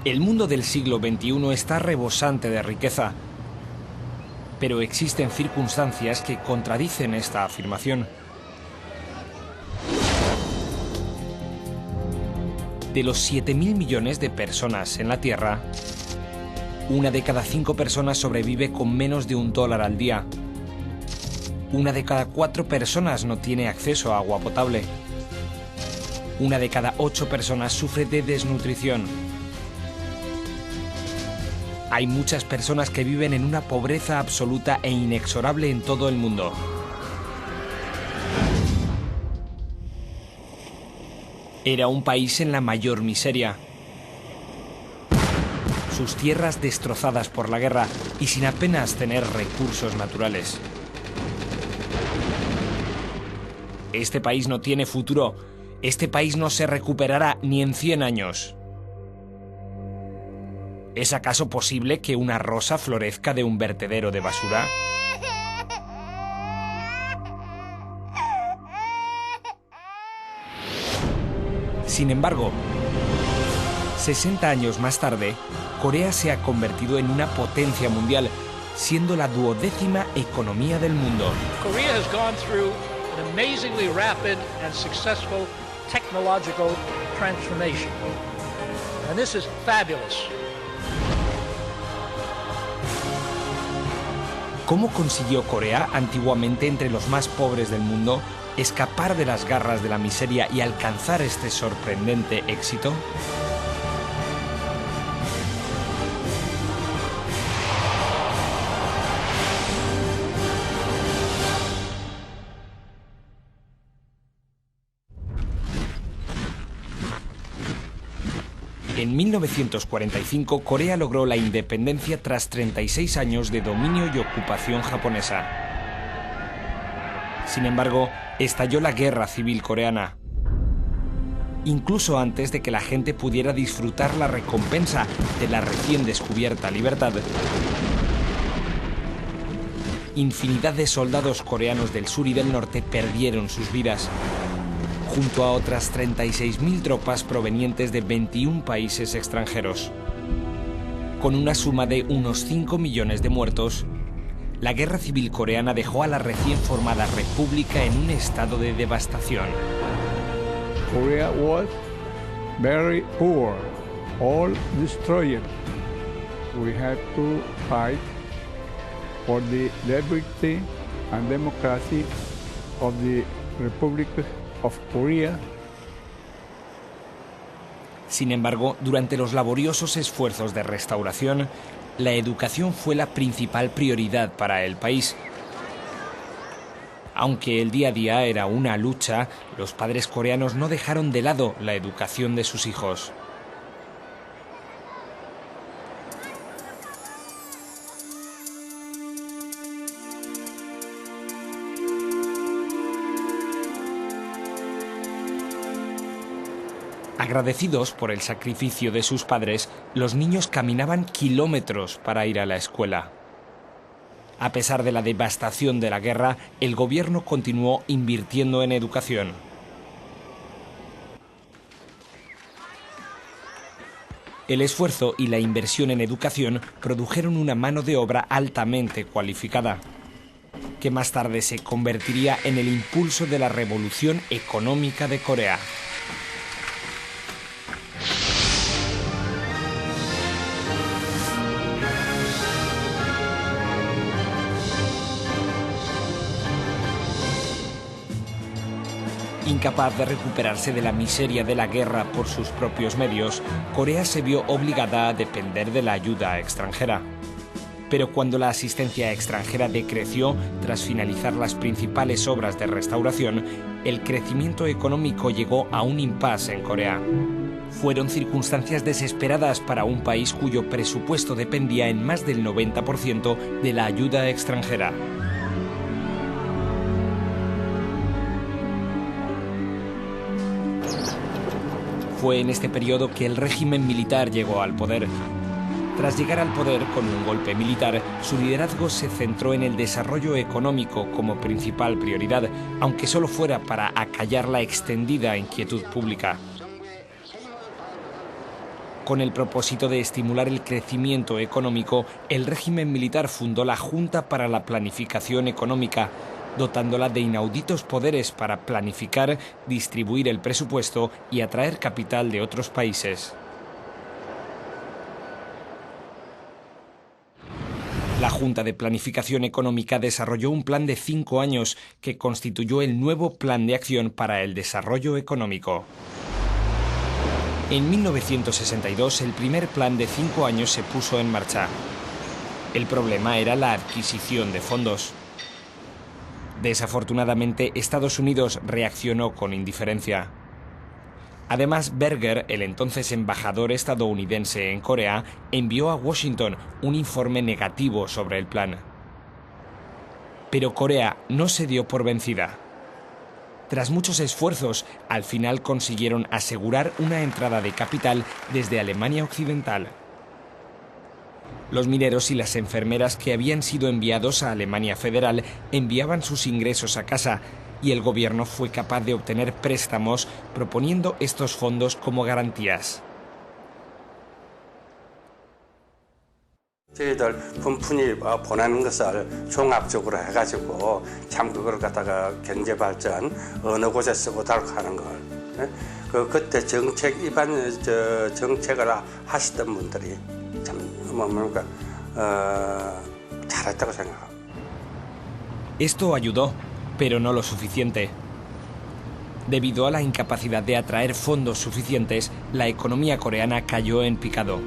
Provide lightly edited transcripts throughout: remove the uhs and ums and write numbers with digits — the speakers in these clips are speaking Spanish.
El mundo del siglo XXI está rebosante de riqueza, pero existen circunstancias que contradicen esta afirmación. De los 7.000 millones de personas en la Tierra, 1 de cada 5 personas sobrevive con menos de $1 al día. 1 de cada 4 personas no tiene acceso a agua potable. 1 de cada 8 personas sufre de desnutrición. Hay muchas personas que viven en una pobreza absoluta e inexorable en todo el mundo. Era un país en la mayor miseria. Sus tierras destrozadas por la guerra y sin apenas tener recursos naturales. Este país no tiene futuro. Este país no se recuperará ni en 100 años. ¿Es acaso posible que una rosa florezca de un vertedero de basura? Sin embargo, 60 años más tarde, Corea se ha convertido en una potencia mundial, siendo la 12ª economía del mundo. Korea has gone through an amazingly rapid and successful technological transformation. And this is fabulous. ¿Cómo consiguió Corea, antiguamente entre los más pobres del mundo, escapar de las garras de la miseria y alcanzar este sorprendente éxito? En 1945, Corea logró la independencia tras 36 años de dominio y ocupación japonesa. Sin embargo, estalló la guerra civil coreana. Incluso antes de que la gente pudiera disfrutar la recompensa de la recién descubierta libertad, infinidad de soldados coreanos del sur y del norte perdieron sus vidas, junto a otras 36.000 tropas provenientes de 21 países extranjeros. Con una suma de unos 5 millones de muertos, la guerra civil coreana dejó a la recién formada república en un estado de devastación. Korea was very poor, all destroyed. We had to fight for the liberty and democracy of the Republic of Korea. Sin embargo, durante los laboriosos esfuerzos de restauración, la educación fue la principal prioridad para el país. Aunque el día a día era una lucha, los padres coreanos no dejaron de lado la educación de sus hijos. Agradecidos por el sacrificio de sus padres, los niños caminaban kilómetros para ir a la escuela. A pesar de la devastación de la guerra, el gobierno continuó invirtiendo en educación. El esfuerzo y la inversión en educación produjeron una mano de obra altamente cualificada, que más tarde se convertiría en el impulso de la revolución económica de Corea. Incapaz de recuperarse de la miseria de la guerra por sus propios medios, Corea se vio obligada a depender de la ayuda extranjera. Pero cuando la asistencia extranjera decreció tras finalizar las principales obras de restauración, el crecimiento económico llegó a un impasse en Corea. Fueron circunstancias desesperadas para un país cuyo presupuesto dependía en más del 90% de la ayuda extranjera. Fue en este periodo que el régimen militar llegó al poder. Tras llegar al poder con un golpe militar, su liderazgo se centró en el desarrollo económico como principal prioridad, aunque solo fuera para acallar la extendida inquietud pública. Con el propósito de estimular el crecimiento económico, el régimen militar fundó la Junta para la Planificación Económica, dotándola de inauditos poderes para planificar, distribuir el presupuesto y atraer capital de otros países. La Junta de Planificación Económica desarrolló un plan de 5 años que constituyó el nuevo Plan de Acción para el Desarrollo Económico. En 1962, el primer plan de 5 años se puso en marcha. El problema era la adquisición de fondos. Desafortunadamente, Estados Unidos reaccionó con indiferencia. Además, Berger, el entonces embajador estadounidense en Corea, envió a Washington un informe negativo sobre el plan. Pero Corea no se dio por vencida. Tras muchos esfuerzos, al final consiguieron asegurar una entrada de capital desde Alemania Occidental. Los mineros y las enfermeras que habían sido enviados a Alemania Federal enviaban sus ingresos a casa, y el gobierno fue capaz de obtener préstamos proponiendo estos fondos como garantías. 저희들 분푼히 보내는 것을 종합적으로 해가지고 참 그걸 갖다가 경제 발전 어느 곳에 쓰고 하는 걸 그때 정책 입안 정책을 하시던 분들이 참 뭡니까 잘했다고 생각합니다. Esto ayudó, pero no lo suficiente. Debido a la incapacidad de atraer fondos suficientes, la economía coreana cayó en picado.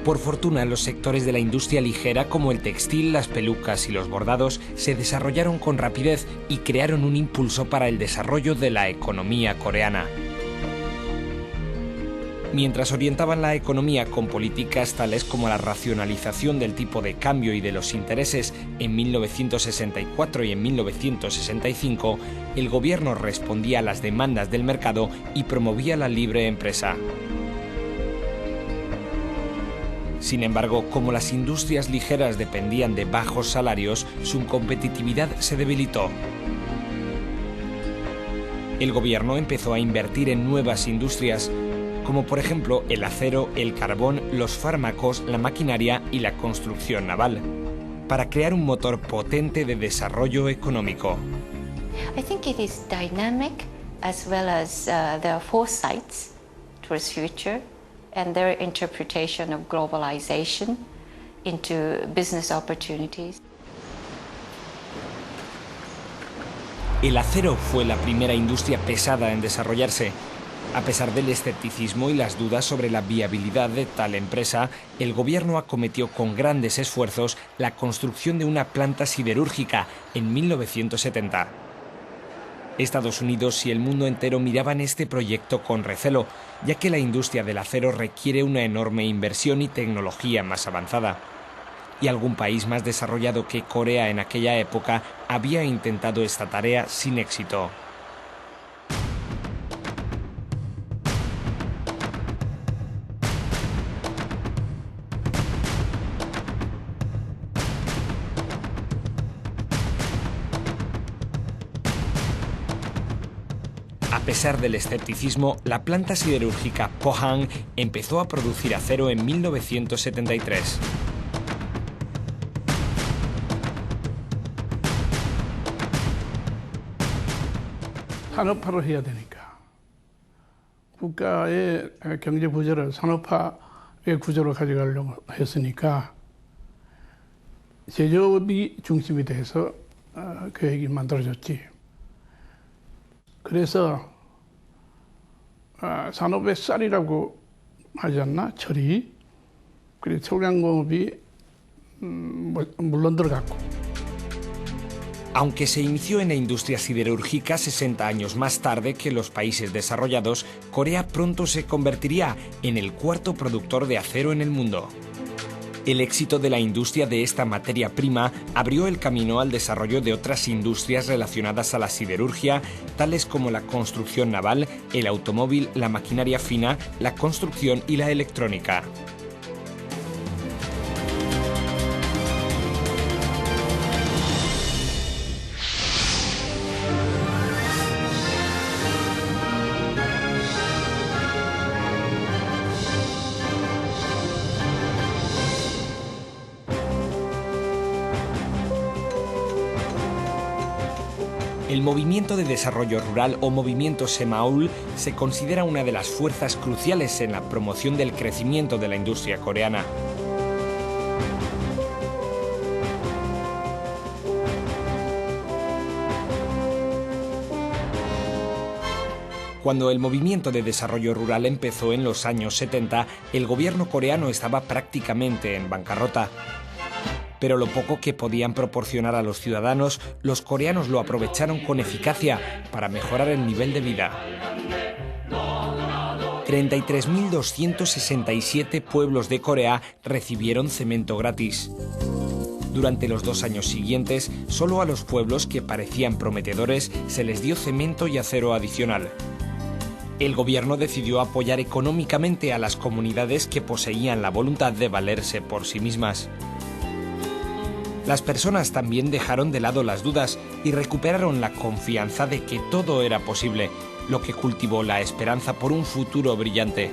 Por fortuna, los sectores de la industria ligera como el textil, las pelucas y los bordados se desarrollaron con rapidez y crearon un impulso para el desarrollo de la economía coreana. Mientras orientaban la economía con políticas tales como la racionalización del tipo de cambio y de los intereses en 1964 y en 1965, el gobierno respondía a las demandas del mercado y promovía la libre empresa. Sin embargo, como las industrias ligeras dependían de bajos salarios, su competitividad se debilitó. El gobierno empezó a invertir en nuevas industrias, como por ejemplo el acero, el carbón, los fármacos, la maquinaria y la construcción naval, para crear un motor potente de desarrollo económico. I think it is dynamic as well as their foresights towards future and their interpretation of globalization into business opportunities. El acero fue la primera industria pesada en desarrollarse. A pesar del escepticismo y las dudas sobre la viabilidad de tal empresa, el gobierno acometió con grandes esfuerzos la construcción de una planta siderúrgica en 1970. Estados Unidos y el mundo entero miraban este proyecto con recelo, ya que la industria del acero requiere una enorme inversión y tecnología más avanzada. Y algún país más desarrollado que Corea en aquella época había intentado esta tarea sin éxito. A pesar del escepticismo, la planta siderúrgica Pohang empezó a producir acero en 1973. 산업화를 해야 되니까 국가의 경제 구조를 산업화의 구조로 가져가려고 했으니까 제조업이 중심이 돼서 계획이 만들어졌지. 그래서 산업의 쌀이라고 하지 않나? 철이. 그리고 철강공업이 물론 들어갔고. Aunque se inició en la industria siderúrgica 60 años más tarde que los países desarrollados, Corea pronto se convertiría en el cuarto productor de acero en el mundo. El éxito de la industria de esta materia prima abrió el camino al desarrollo de otras industrias relacionadas a la siderurgia, tales como la construcción naval, el automóvil, la maquinaria fina, la construcción y la electrónica. El Movimiento de Desarrollo Rural o Movimiento Semaul se considera una de las fuerzas cruciales en la promoción del crecimiento de la industria coreana. Cuando el Movimiento de Desarrollo Rural empezó en los años 70, el gobierno coreano estaba prácticamente en bancarrota. Pero lo poco que podían proporcionar a los ciudadanos, los coreanos lo aprovecharon con eficacia para mejorar el nivel de vida. 33.267 pueblos de Corea recibieron cemento gratis. Durante los 2 años siguientes, solo a los pueblos que parecían prometedores se les dio cemento y acero adicional. El gobierno decidió apoyar económicamente a las comunidades que poseían la voluntad de valerse por sí mismas. Las personas también dejaron de lado las dudas y recuperaron la confianza de que todo era posible, lo que cultivó la esperanza por un futuro brillante.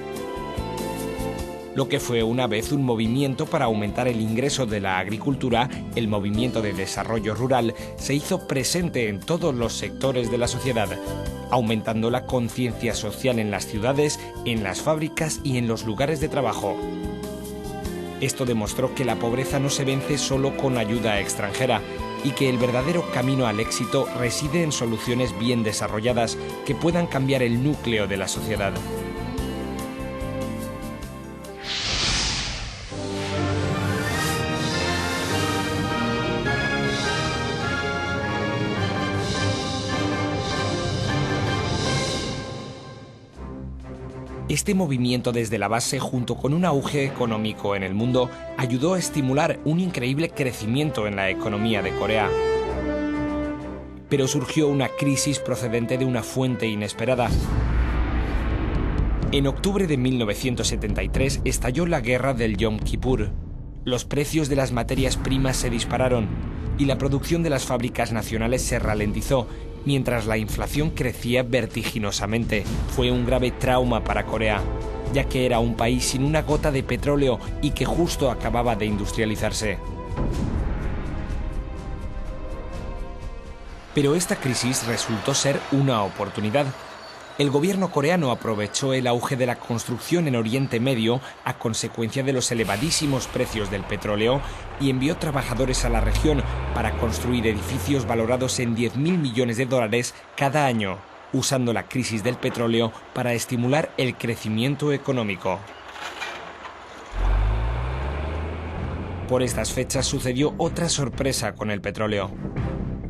Lo que fue una vez un movimiento para aumentar el ingreso de la agricultura, el Movimiento de Desarrollo Rural se hizo presente en todos los sectores de la sociedad, aumentando la conciencia social en las ciudades, en las fábricas y en los lugares de trabajo. Esto demostró que la pobreza no se vence solo con ayuda extranjera y que el verdadero camino al éxito reside en soluciones bien desarrolladas que puedan cambiar el núcleo de la sociedad. Este movimiento desde la base, junto con un auge económico en el mundo, ayudó a estimular un increíble crecimiento en la economía de Corea. Pero surgió una crisis procedente de una fuente inesperada. En octubre de 1973 estalló la guerra del Yom Kippur. Los precios de las materias primas se dispararon y la producción de las fábricas nacionales se ralentizó, mientras la inflación crecía vertiginosamente. Fue un grave trauma para Corea, ya que era un país sin una gota de petróleo y que justo acababa de industrializarse. Pero esta crisis resultó ser una oportunidad. El gobierno coreano aprovechó el auge de la construcción en Oriente Medio a consecuencia de los elevadísimos precios del petróleo y envió trabajadores a la región para construir edificios valorados en $10.000 millones cada año, usando la crisis del petróleo para estimular el crecimiento económico. Por estas fechas sucedió otra sorpresa con el petróleo.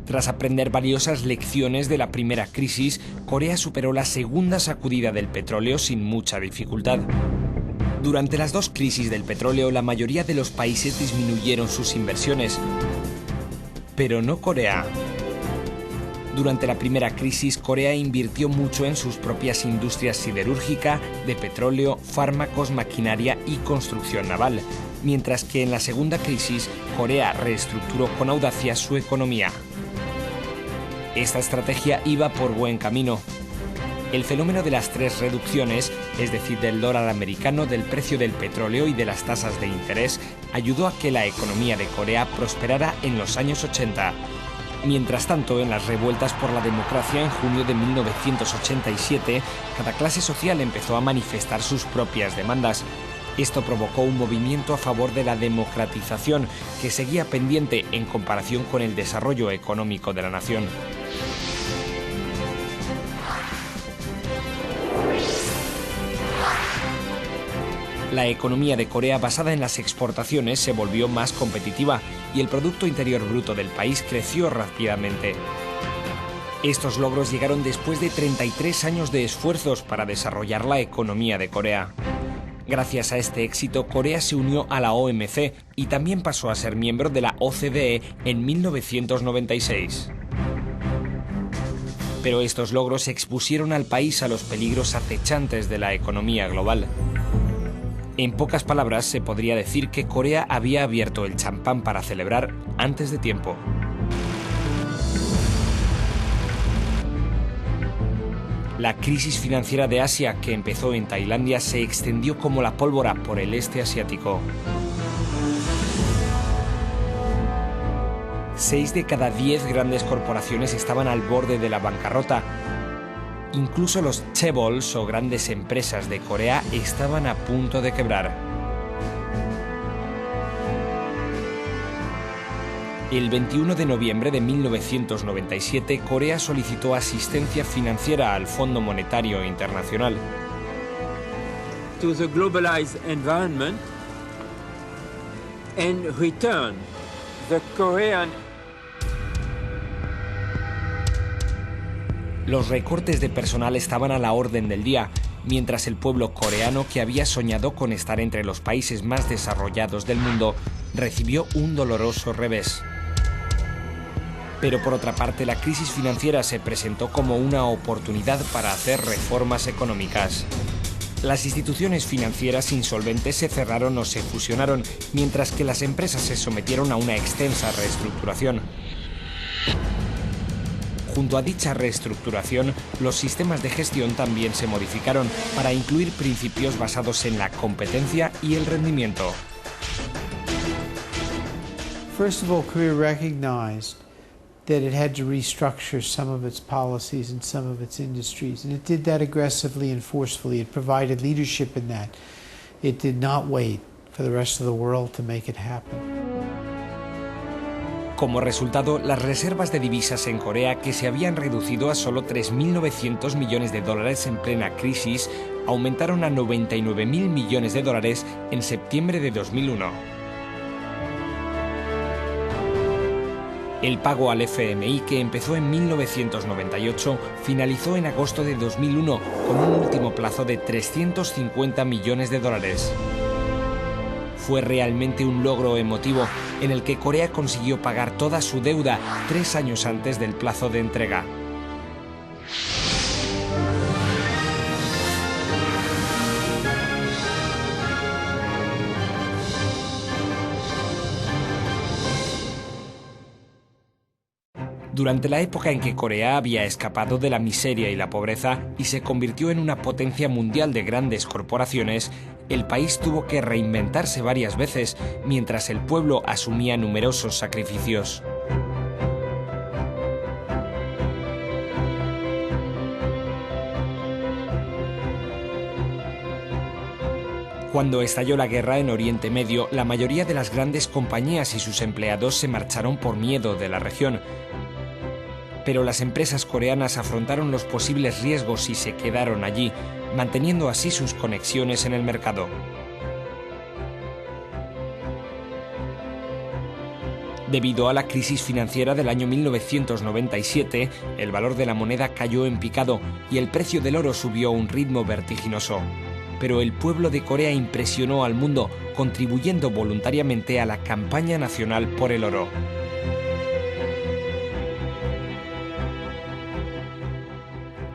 Tras aprender valiosas lecciones de la primera crisis, Corea superó la segunda sacudida del petróleo sin mucha dificultad. Durante las 2 crisis del petróleo, la mayoría de los países disminuyeron sus inversiones, pero no Corea. Durante la primera crisis, Corea invirtió mucho en sus propias industrias siderúrgica, de petróleo, fármacos, maquinaria y construcción naval, mientras que en la segunda crisis, Corea reestructuró con audacia su economía. Esta estrategia iba por buen camino. El fenómeno de las 3 reducciones, es decir, del dólar americano, del precio del petróleo y de las tasas de interés, ayudó a que la economía de Corea prosperara en los años 80. Mientras tanto, en las revueltas por la democracia en junio de 1987, cada clase social empezó a manifestar sus propias demandas. Esto provocó un movimiento a favor de la democratización que seguía pendiente en comparación con el desarrollo económico de la nación. La economía de Corea, basada en las exportaciones, se volvió más competitiva y el Producto Interior Bruto del país creció rápidamente. Estos logros llegaron después de 33 años de esfuerzos para desarrollar la economía de Corea. Gracias a este éxito, Corea se unió a la OMC y también pasó a ser miembro de la OCDE en 1996. Pero estos logros expusieron al país a los peligros acechantes de la economía global. En pocas palabras, se podría decir que Corea había abierto el champán para celebrar antes de tiempo. La crisis financiera de Asia, que empezó en Tailandia, se extendió como la pólvora por el este asiático. 6 de cada 10 grandes corporaciones estaban al borde de la bancarrota. Incluso los chaebols o grandes empresas de Corea estaban a punto de quebrar. El 21 de noviembre de 1997, Corea solicitó asistencia financiera al Fondo Monetario Internacional. To the globalized environment and return the Korean. Los recortes de personal estaban a la orden del día, mientras el pueblo coreano, que había soñado con estar entre los países más desarrollados del mundo, recibió un doloroso revés. Pero por otra parte, la crisis financiera se presentó como una oportunidad para hacer reformas económicas. Las instituciones financieras insolventes se cerraron o se fusionaron, mientras que las empresas se sometieron a una extensa reestructuración. Junto a dicha reestructuración, los sistemas de gestión también se modificaron para incluir principios basados en la competencia y el rendimiento. First of all, Korea recognized that it had to restructure some of its policies and some of its industries, and it did that aggressively and forcefully. It provided leadership in that. It did not wait for the rest of the world to make it happen. Como resultado, las reservas de divisas en Corea, que se habían reducido a solo 3.900 millones de dólares en plena crisis, aumentaron a 99.000 millones de dólares en septiembre de 2001. El pago al FMI, que empezó en 1998, finalizó en agosto de 2001 con un último plazo de 350 millones de dólares. Fue realmente un logro emotivo en el que Corea consiguió pagar toda su deuda 3 años antes del plazo de entrega. Durante la época en que Corea había escapado de la miseria y la pobreza y se convirtió en una potencia mundial de grandes corporaciones, el país tuvo que reinventarse varias veces mientras el pueblo asumía numerosos sacrificios. Cuando estalló la guerra en Oriente Medio, la mayoría de las grandes compañías y sus empleados se marcharon por miedo de la región. Pero las empresas coreanas afrontaron los posibles riesgos y se quedaron allí, manteniendo así sus conexiones en el mercado. Debido a la crisis financiera del año 1997, el valor de la moneda cayó en picado y el precio del oro subió a un ritmo vertiginoso. Pero el pueblo de Corea impresionó al mundo, contribuyendo voluntariamente a la campaña nacional por el oro.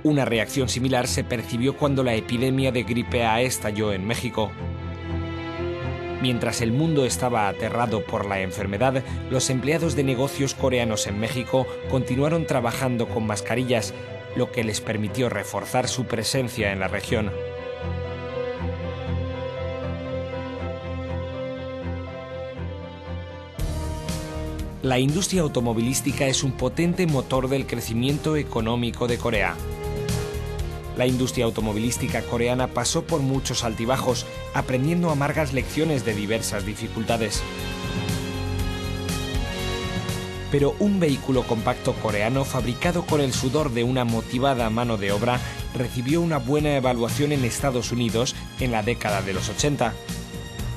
Una reacción similar se percibió cuando la epidemia de gripe A estalló en México. Mientras el mundo estaba aterrado por la enfermedad, los empleados de negocios coreanos en México continuaron trabajando con mascarillas, lo que les permitió reforzar su presencia en la región. La industria automovilística es un potente motor del crecimiento económico de Corea. La industria automovilística coreana pasó por muchos altibajos, aprendiendo amargas lecciones de diversas dificultades. Pero un vehículo compacto coreano fabricado con el sudor de una motivada mano de obra recibió una buena evaluación en Estados Unidos en la década de los 80.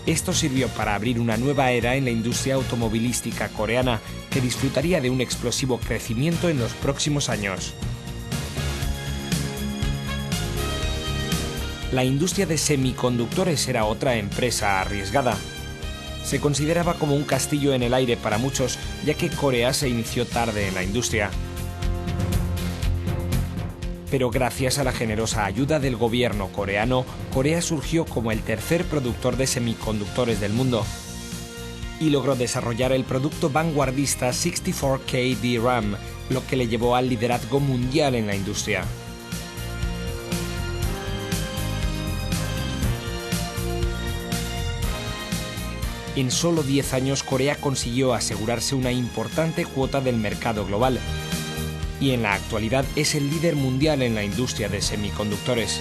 Esto sirvió para abrir una nueva era en la industria automovilística coreana, que disfrutaría de un explosivo crecimiento en los próximos años. La industria de semiconductores era otra empresa arriesgada. Se consideraba como un castillo en el aire para muchos, ya que Corea se inició tarde en la industria. Pero gracias a la generosa ayuda del gobierno coreano, Corea surgió como el tercer productor de semiconductores del mundo y logró desarrollar el producto vanguardista 64K DRAM, lo que le llevó al liderazgo mundial en la industria. En solo 10 años, Corea consiguió asegurarse una importante cuota del mercado global y en la actualidad es el líder mundial en la industria de semiconductores.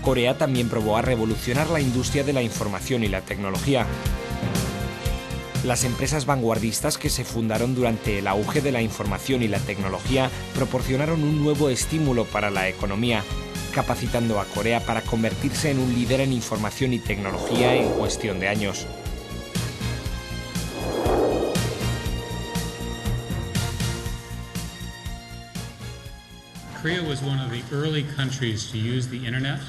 Corea también probó a revolucionar la industria de la información y la tecnología. Las empresas vanguardistas que se fundaron durante el auge de la información y la tecnología proporcionaron un nuevo estímulo para la economía, capacitando a Corea para convertirse en un líder en información y tecnología en cuestión de años. Korea was one of the early countries to use the internet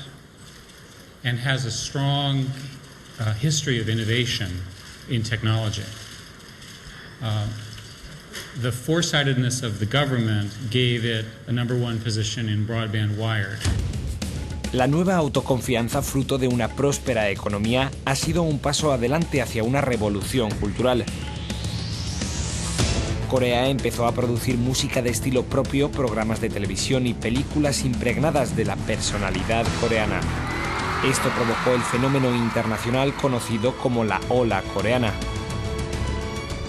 and has a strong history of innovation in technology. The foresightedness of the government gave it a #1 position in broadband wired. La nueva autoconfianza, fruto de una próspera economía, ha sido un paso adelante hacia una revolución cultural. Corea empezó a producir música de estilo propio, programas de televisión y películas impregnadas de la personalidad coreana. Esto provocó el fenómeno internacional conocido como la ola coreana.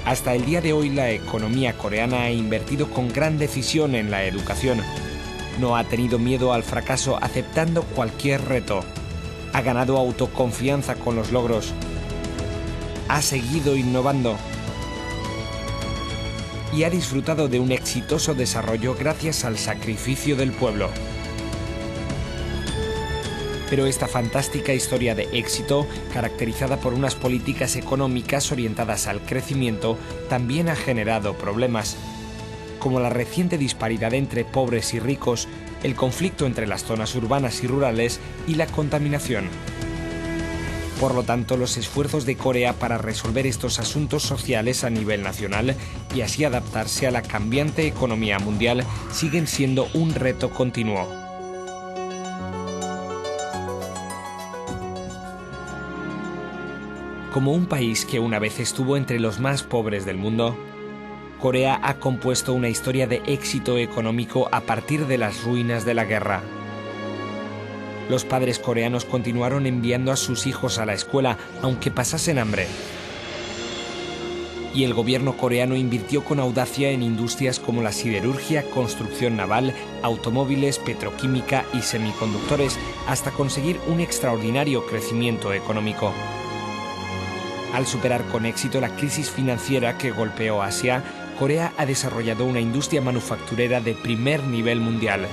Hasta el día de hoy, la economía coreana ha invertido con gran decisión en la educación. No ha tenido miedo al fracaso, aceptando cualquier reto. Ha ganado autoconfianza con los logros. Ha seguido innovando. Y ha disfrutado de un exitoso desarrollo gracias al sacrificio del pueblo. Pero esta fantástica historia de éxito, caracterizada por unas políticas económicas orientadas al crecimiento, también ha generado problemas, como la reciente disparidad entre pobres y ricos, el conflicto entre las zonas urbanas y rurales y la contaminación. Por lo tanto, los esfuerzos de Corea para resolver estos asuntos sociales a nivel nacional y así adaptarse a la cambiante economía mundial siguen siendo un reto continuo. Como un país que una vez estuvo entre los más pobres del mundo, Corea ha compuesto una historia de éxito económico a partir de las ruinas de la guerra. Los padres coreanos continuaron enviando a sus hijos a la escuela, aunque pasasen hambre. Y el gobierno coreano invirtió con audacia en industrias como la siderurgia, construcción naval, automóviles, petroquímica y semiconductores, hasta conseguir un extraordinario crecimiento económico. Al superar con éxito la crisis financiera que golpeó Asia, Corea ha desarrollado una industria manufacturera de primer nivel mundial.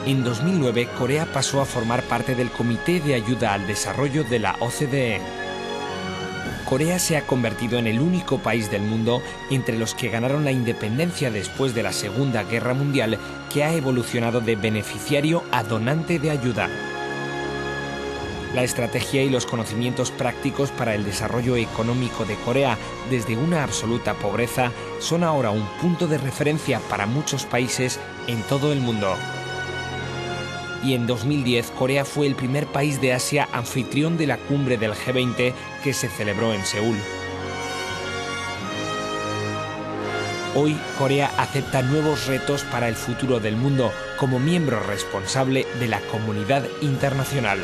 En 2009, Corea pasó a formar parte del Comité de Ayuda al Desarrollo de la OCDE. Corea se ha convertido en el único país del mundo entre los que ganaron la independencia después de la Segunda Guerra Mundial que ha evolucionado de beneficiario a donante de ayuda. La estrategia y los conocimientos prácticos para el desarrollo económico de Corea desde una absoluta pobreza son ahora un punto de referencia para muchos países en todo el mundo. Y en 2010, Corea fue el primer país de Asia anfitrión de la cumbre del G20 que se celebró en Seúl. Hoy, Corea acepta nuevos retos para el futuro del mundo como miembro responsable de la comunidad internacional.